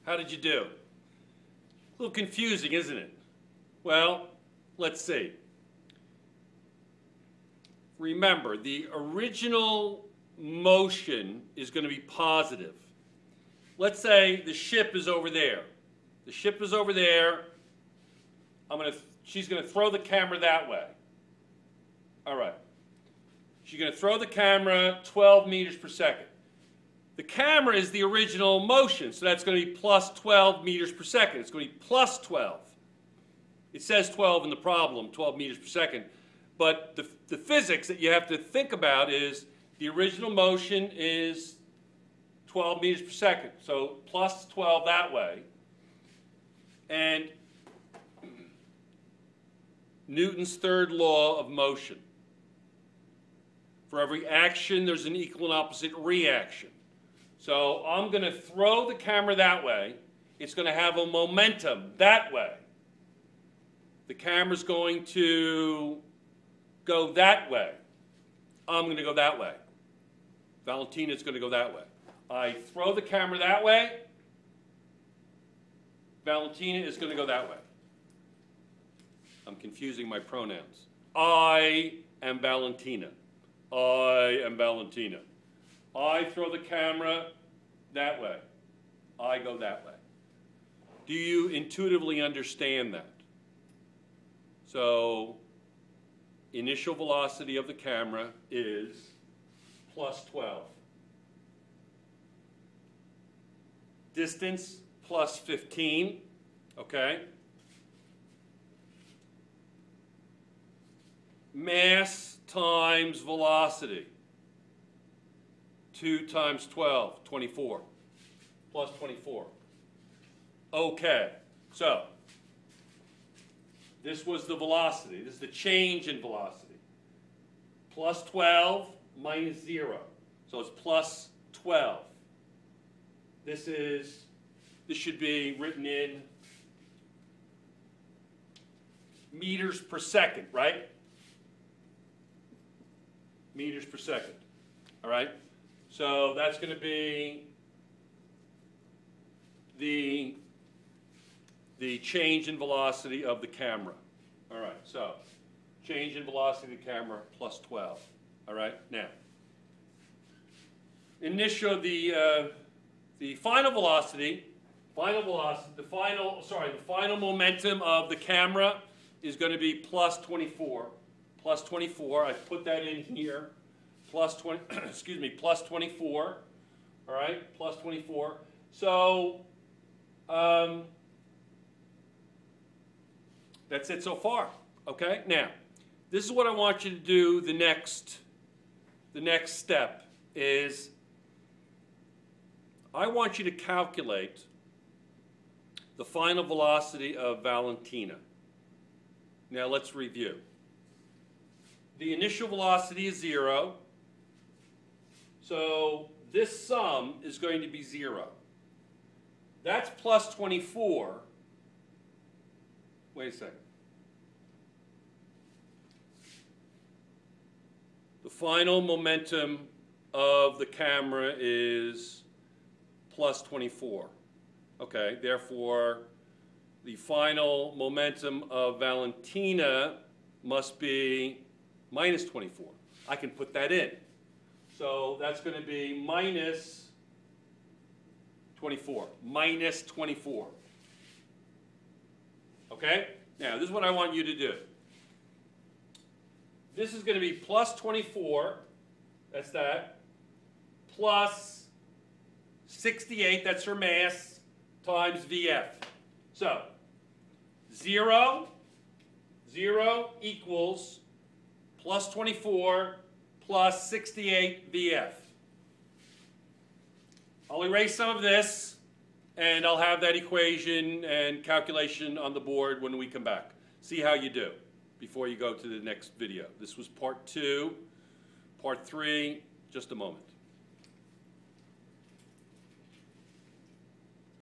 How did you do? A little confusing, isn't it? Well, let's see. Remember, the original motion is going to be positive. Let's say the ship is over there. The ship is over there. She's going to throw the camera that way. All right. She's going to throw the camera 12 meters per second. The camera is the original motion, so that's going to be plus 12 meters per second. It's going to be plus 12. It says 12 in the problem, 12 meters per second. But the physics that you have to think about is the original motion is 12 meters per second. So plus 12 that way. And Newton's third law of motion. For every action, there's an equal and opposite reaction. So I'm going to throw the camera that way. It's going to have a momentum that way. The camera's going to go that way. I'm going to go that way. Valentina's going to go that way. I throw the camera that way. Valentina is going to go that way. I'm confusing my pronouns. I am Valentina. I am Valentina. I throw the camera that way. I go that way. Do you intuitively understand that? So, initial velocity of the camera is plus 12. Distance plus 15, okay? Mass times velocity. 2 times 12, 24. Plus 24. Okay, so this was the velocity. This is the change in velocity. Plus 12 minus 0. So it's plus 12. This should be written in meters per second, right? Meters per second. All right? So that's going to be the change in velocity of the camera. All right, so change in velocity of the camera plus 12. All right, now, the final velocity, the final momentum of the camera is going to be plus 24. Plus 24, I put that in here. Plus 20, excuse me, plus 24. All right, plus 24. So, that's it so far, okay? Now, this is what I want you to do. The next step is I want you to calculate the final velocity of Valentina. Now, let's review. The initial velocity is 0, so this sum is going to be 0. That's plus 24. Wait a second. The final momentum of the camera is plus 24. Okay, therefore, the final momentum of Valentina must be minus 24. I can put that in. So that's going to be minus 24. Minus 24. Okay? Now, this is what I want you to do. This is going to be plus 24. That's that. Plus 68. That's her mass. Times VF. So, 0 equals plus 24 plus 68 VF. I'll erase some of this, and I'll have that equation and calculation on the board when we come back. See how you do before you go to the next video. This was part 2. Part 3, just a moment.